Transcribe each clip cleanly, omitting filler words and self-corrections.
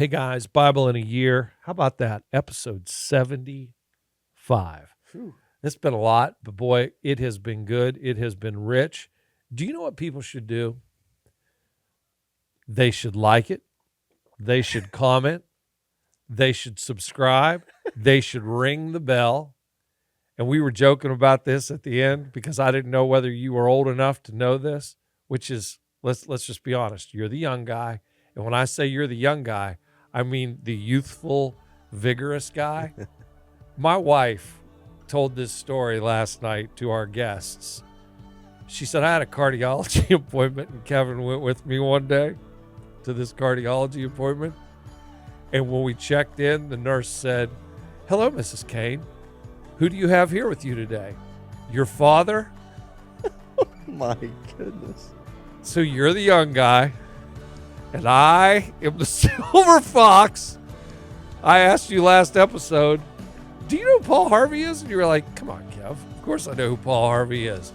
Hey guys, Bible in a year. How about that? Episode 75. Whew. It's been a lot, but boy, it has been good. It has been rich. Do you know what people should do? They should like it. They should comment. They should subscribe. They should ring the bell. And we were joking about this at the end because I didn't know whether you were old enough to know this, which is, let's just be honest. You're the young guy. And when I say you're the young guy, I mean the youthful, vigorous guy. My wife told this story last night to our guests. She said, I had a cardiology appointment, and Kevin went with me one day to this cardiology appointment. And when we checked in, the nurse said, hello, Mrs. Cain. Who do you have here with you today? Your father? My goodness. So you're the young guy, and I am the silver fox. I asked you last episode, do you know who Paul Harvey is? And you were like, come on, Kev. Of course I know who Paul Harvey is.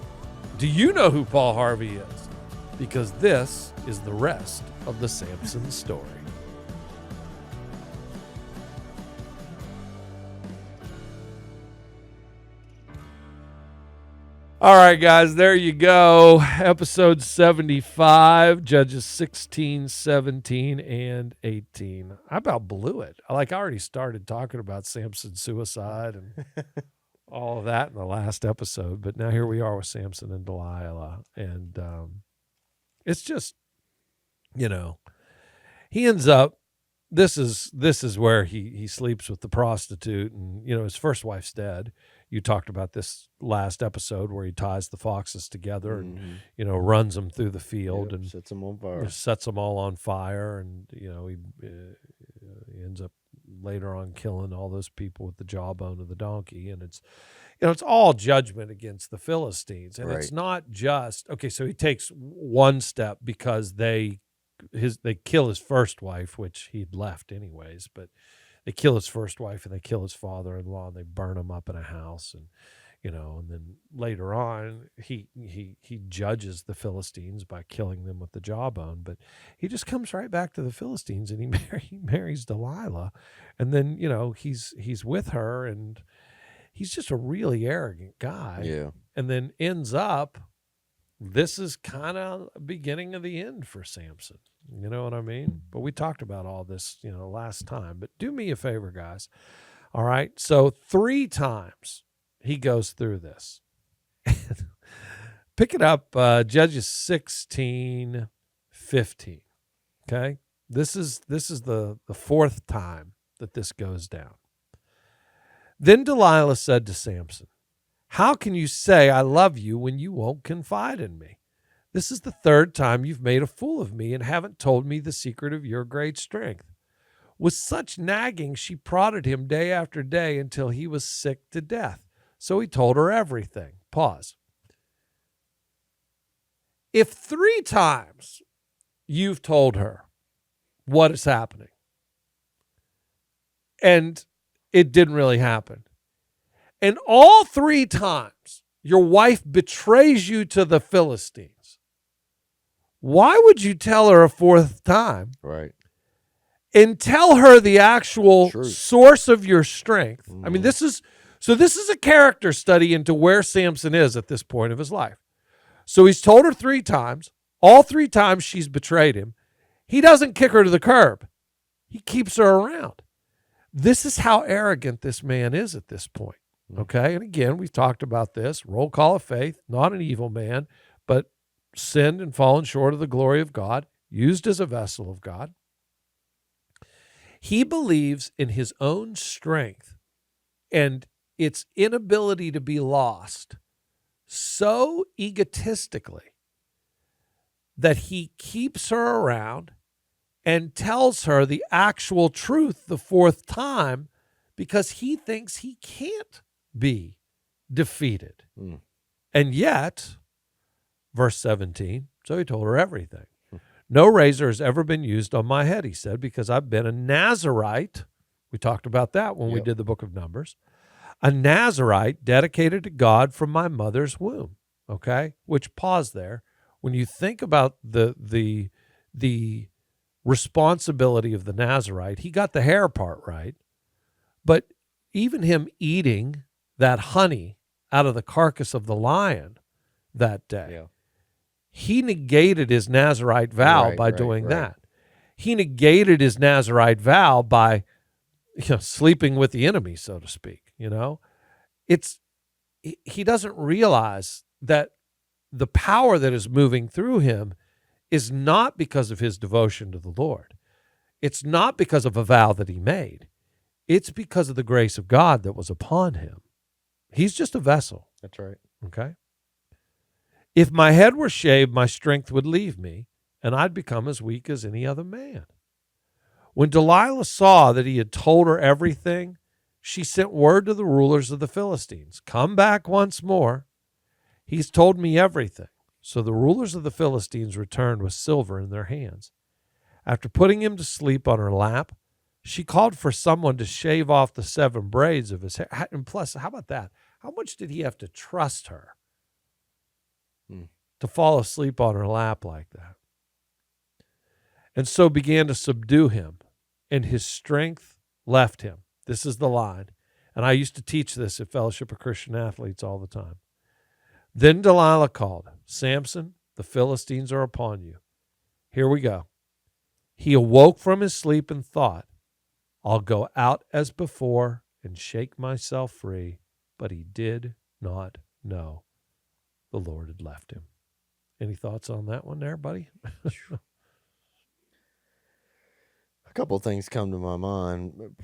Do you know who Paul Harvey is? Because this is the rest of the Samson story. All right, guys, there you go. Episode 75, Judges 16, 17, and 18. I about blew it. I already started talking about Samson's suicide and all of that in the last episode, but now here we are with Samson and Delilah. And it's just, he ends up, this is where he sleeps with the prostitute, and, his first wife's dead. You talked about this last episode where he ties the foxes together and, runs them through the field and sets them on fire. Sets them all on fire. And, he ends up later on killing all those people with the jawbone of the donkey. And it's, it's all judgment against the Philistines. And It's not just, okay, so he takes one step because they kill his first wife, which he'd left anyways, but they kill his first wife and they kill his father-in-law and they burn him up in a house. And, and then later on he judges the Philistines by killing them with the jawbone, but he just comes right back to the Philistines and he marries Delilah. And then, he's with her and he's just a really arrogant guy. Yeah. And then ends up, this is kind of beginning of the end for Samson. You know what I mean? But we talked about all this, last time. But do me a favor, guys. All right? So 3 times he goes through this. Pick it up, Judges 16, 15. Okay? This is the 4th time that this goes down. Then Delilah said to Samson, how can you say I love you when you won't confide in me? This is the 3rd time you've made a fool of me and haven't told me the secret of your great strength. With such nagging, she prodded him day after day until he was sick to death. So he told her everything. Pause. If 3 times you've told her what is happening and it didn't really happen, and all 3 times your wife betrays you to the Philistines, why would you tell her a 4th time? Right. And tell her the actual Truth. Source of your strength. Mm. I mean, this is a character study into where Samson is at this point of his life. So he's told her 3 times. All 3 times she's betrayed him. He doesn't kick her to the curb. He keeps her around. This is how arrogant this man is at this point. Okay? And again, we've talked about this. Roll call of faith, not an evil man, but sinned and fallen short of the glory of God, used as a vessel of God. He believes in his own strength and its inability to be lost so egotistically that he keeps her around and tells her the actual truth the 4th time because he thinks he can't be defeated. Mm. And yet, verse 17, so he told her everything. No razor has ever been used on my head, he said, because I've been a Nazirite. We talked about that when we did the book of Numbers. A Nazirite dedicated to God from my mother's womb. Okay? Which, pause there. When you think about the responsibility of the Nazirite. He got the hair part right, but even him eating that honey out of the carcass of the lion that day, Yeah. he negated his Nazirite vow by doing that. He negated his Nazirite vow by sleeping with the enemy, so to speak. He doesn't realize that the power that is moving through him is not because of his devotion to the Lord. It's not because of a vow that he made. It's because of the grace of God that was upon him. He's just a vessel. That's right. Okay? If my head were shaved, my strength would leave me, and I'd become as weak as any other man. When Delilah saw that he had told her everything, she sent word to the rulers of the Philistines, "Come back once more. He's told me everything." So the rulers of the Philistines returned with silver in their hands. After putting him to sleep on her lap, she called for someone to shave off the 7 braids of his hair. And plus, how about that? How much did he have to trust her to fall asleep on her lap like that? And so began to subdue him, and his strength left him. This is the line. And I used to teach this at Fellowship of Christian Athletes all the time. Then Delilah called, "Samson, the Philistines are upon you." Here we go. He awoke from his sleep and thought, "I'll go out as before and shake myself free." But he did not know the Lord had left him. Any thoughts on that one there, buddy? A couple of things come to my mind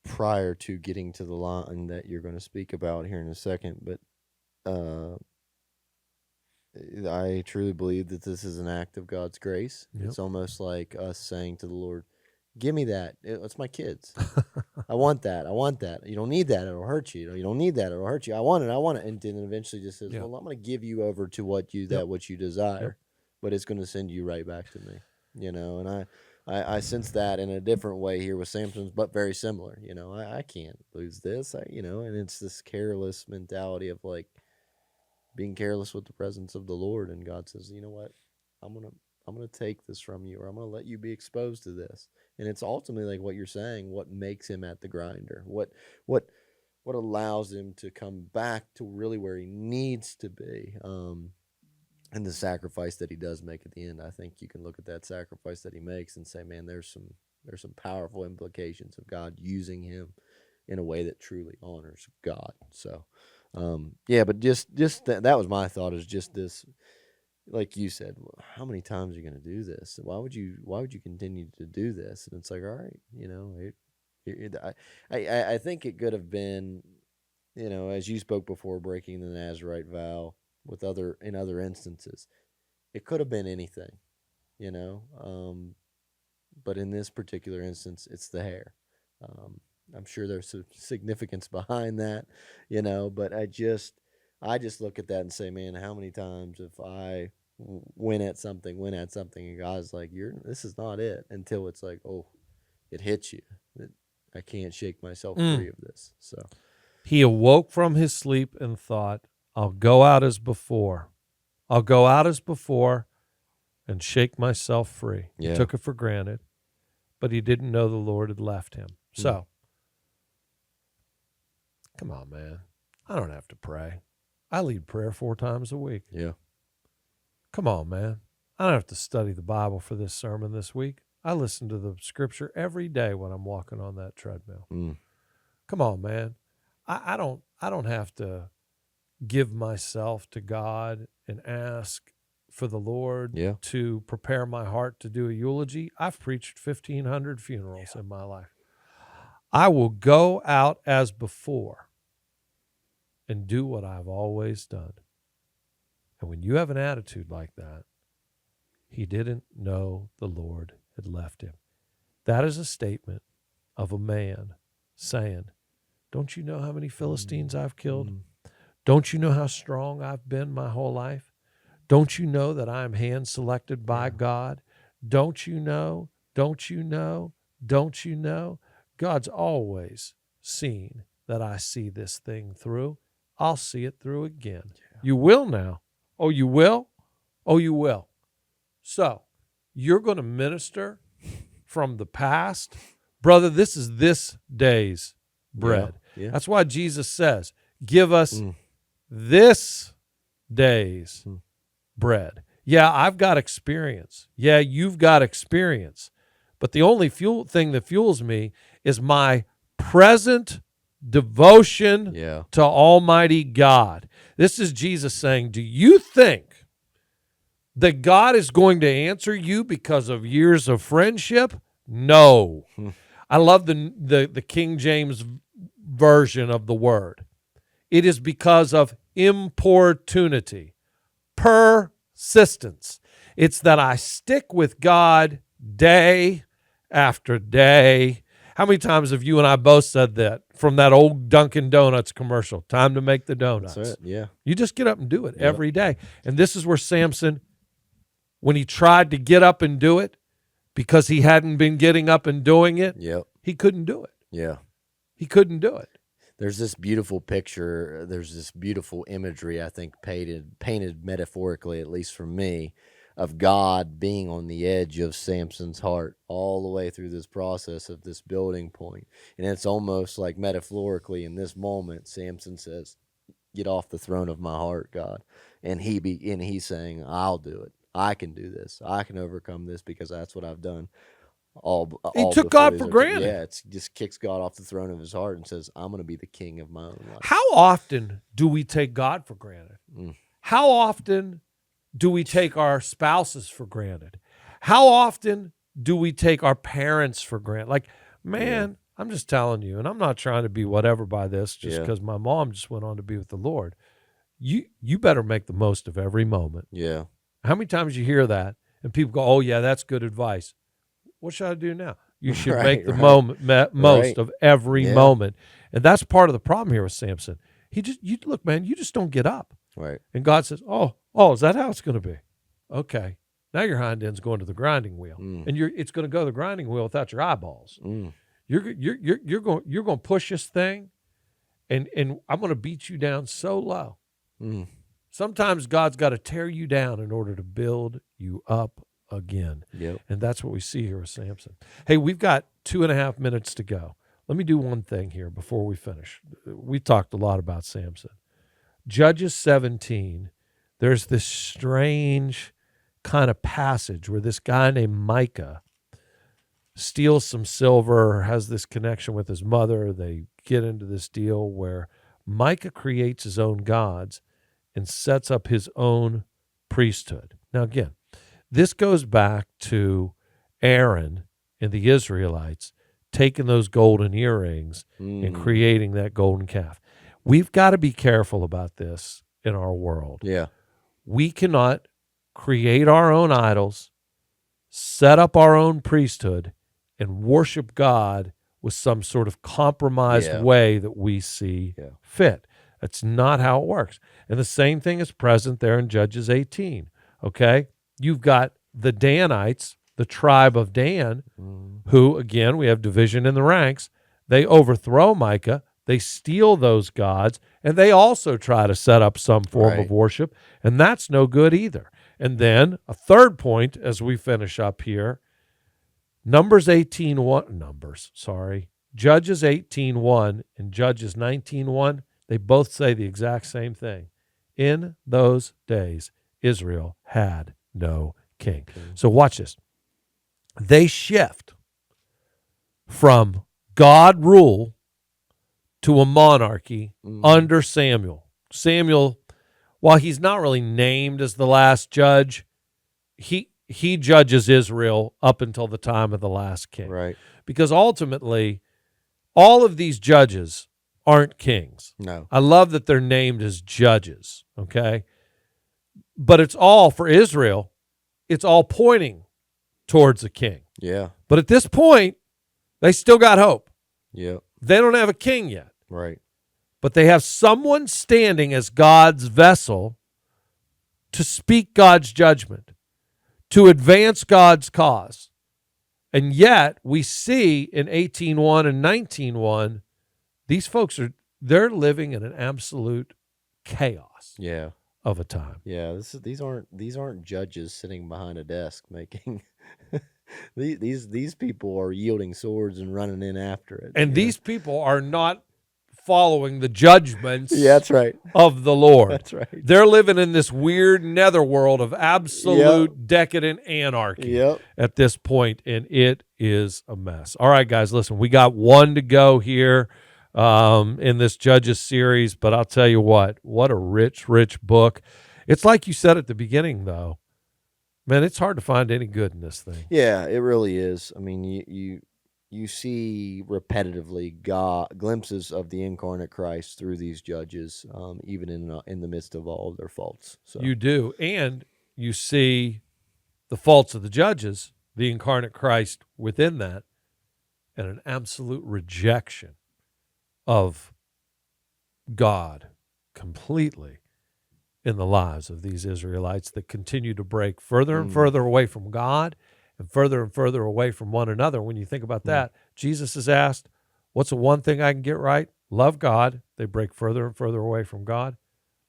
prior to getting to the line that you're going to speak about here in a second, but I truly believe that this is an act of God's grace. Yep. It's almost like us saying to the Lord, "Give me that. It's my kids. I want that. I want that. You don't need that. It'll hurt you. You don't need that. It'll hurt you. I want it. I want it." And then eventually just says, "Well, I'm going to give you over to what you desire, but it's going to send you right back to me." And I sense that in a different way here with Samson's, but very similar. I can't lose this. And it's this careless mentality of like being careless with the presence of the Lord. And God says, "You know what? I'm gonna take this from you, or I'm gonna let you be exposed to this." And it's ultimately like what you're saying, what makes him at the grinder, what allows him to come back to really where he needs to be. And the sacrifice that he does make at the end, I think you can look at that sacrifice that he makes and say, man, there's some powerful implications of God using him in a way that truly honors God. So, but just that was my thought, is just this, like you said, how many times are you going to do this? Why would you continue to do this? And it's like, all right, I think it could have been, as you spoke before, breaking the Nazirite vow in other instances, it could have been anything, but in this particular instance, it's the hair. I'm sure there's some significance behind that, but I just look at that and say, man, how many times if I win at something and God's like, this is not it, until it's like, oh, it hits you. I can't shake myself free of this. So he awoke from his sleep and thought, "I'll go out as before. I'll go out as before and shake myself free." Yeah. He took it for granted, but he didn't know the Lord had left him. So, come on, man. I don't have to pray. I lead prayer 4 times a week. Yeah. Come on, man. I don't have to study the Bible for this sermon this week. I listen to the scripture every day when I'm walking on that treadmill. Come on, man. I don't have to give myself to God and ask for the Lord to prepare my heart to do a eulogy. I've preached 1,500 funerals in my life. I will go out as before and do what I've always done. And when you have an attitude like that, he didn't know the Lord had left him. That is a statement of a man saying, "Don't you know how many Philistines I've killed? Don't you know how strong I've been my whole life? Don't you know that I am hand-selected by God? Don't you know? Don't you know? Don't you know? God's always seen that I see this thing through. I'll see it through again." Yeah. You will now. Oh, you will? Oh, you will. So, you're going to minister from the past, brother, this is this day's bread. Yeah. That's why Jesus says, give us Mm. this day's Mm. bread. Yeah, I've got experience. Yeah, you've got experience. But the only thing that fuels me is my present devotion Yeah. to Almighty God. This is Jesus saying, do you think that God is going to answer you because of years of friendship? No. Hmm. I love the King James version of the word. It is because of importunity, persistence. It's that I stick with God day after day. How many times have you and I both said that from that old Dunkin' Donuts commercial? Time to make the donuts. That's it. Yeah. You just get up and do it Yep. every day. And this is where Samson, when he tried to get up and do it, because he hadn't been getting up and doing it, Yep. he couldn't do it. Yeah. He couldn't do it. There's this beautiful picture. There's this beautiful imagery, I think, painted metaphorically, at least for me, of God being on the edge of Samson's heart all the way through this process of this building point. And it's almost like metaphorically in this moment, Samson says, "Get off the throne of my heart, God." And he's saying, "I'll do it. I can do this. I can overcome this because that's what I've done." He took before God these for are- granted. Yeah, it's just kicks God off the throne of his heart and says, "I'm going to be the king of my own life." How often do we take God for granted? Mm. How often do we take our spouses for granted? How often do we take our parents for granted? Like, man, I'm just telling you, and I'm not trying to be whatever by this just Yeah. because my mom just went on to be with the Lord. You better make the most of every moment. Yeah, How many times you hear that and people go, "Oh yeah, that's good advice." What should I do now? You should Right, make the right. most Right. of every Yeah. moment. And that's part of the problem here with Samson. Look, man, you just don't get up. right. And God says, "Oh, is that how it's going to be? Okay. Now your hind end's going to the grinding wheel, Mm. and it's going to go to the grinding wheel without your eyeballs. Mm. You're going to push this thing, and I'm going to beat you down so low. Mm. Sometimes God's got to tear you down in order to build you up again." Yep. And that's what we see here with Samson. Hey, we've got 2.5 minutes to go. Let me do one thing here before we finish. We talked a lot about Samson. Judges 17, there's this strange kind of passage where this guy named Micah steals some silver, has this connection with his mother. They get into this deal where Micah creates his own gods and sets up his own priesthood. Now, again, this goes back to Aaron and the Israelites taking those golden earrings and creating that golden calf. We've got to be careful about this in our world. Yeah. We cannot create our own idols, set up our own priesthood, and worship God with some sort of compromised Yeah. way that we see Yeah. fit. That's not how it works. And the same thing is present there in Judges 18. Okay? You've got the Danites, the tribe of Dan, who, again, we have division in the ranks. They overthrow Micah. They steal those gods, and they also try to set up some form Right. of worship, and that's no good either. And then a third point as we finish up here, Judges 18:1 and Judges 19:1, they both say the exact same thing. In those days, Israel had no king. So watch this. They shift from God rule to a monarchy under Samuel. Samuel, while he's not really named as the last judge, he judges Israel up until the time of the last king. Right. Because ultimately, all of these judges aren't kings. No. I love that they're named as judges, okay? But it's all, for Israel, it's all pointing towards a king. Yeah. But at this point, they still got hope. Yep. They don't have a king yet, Right. but they have someone standing as God's vessel to speak God's judgment, to advance God's cause. And yet we see in 18:1 and 19:1, these folks they're living in an absolute chaos Yeah. of a time. Yeah. These aren't judges sitting behind a desk making These people are yielding swords and running in after it. And you know? these people are not following the judgments Yeah, that's right. of the Lord. That's right. They're living in this weird netherworld of absolute decadent anarchy Yep. at this point, and it is a mess. All right, guys, listen, we got one to go here in this Judges series, but I'll tell you what a rich, rich book. It's like you said at the beginning, though. Man, it's hard to find any good in this thing. Yeah, it really is. I mean, you see repetitively glimpses of the incarnate Christ through these judges, even in the midst of all of their faults. So You do, and you see the faults of the judges, the incarnate Christ within that, and an absolute rejection of God completely in the lives of these Israelites that continue to break further and further away from God and further away from one another. When you think about that, Jesus is asked, what's the one thing I can get right? Love God. They break further and further away from God.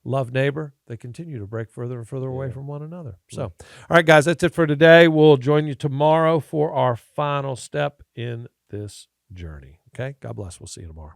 Love neighbor. They continue to break further and further away from one another. So, all right, guys, that's it for today. We'll join you tomorrow for our final step in this journey. Okay? God bless. We'll see you tomorrow.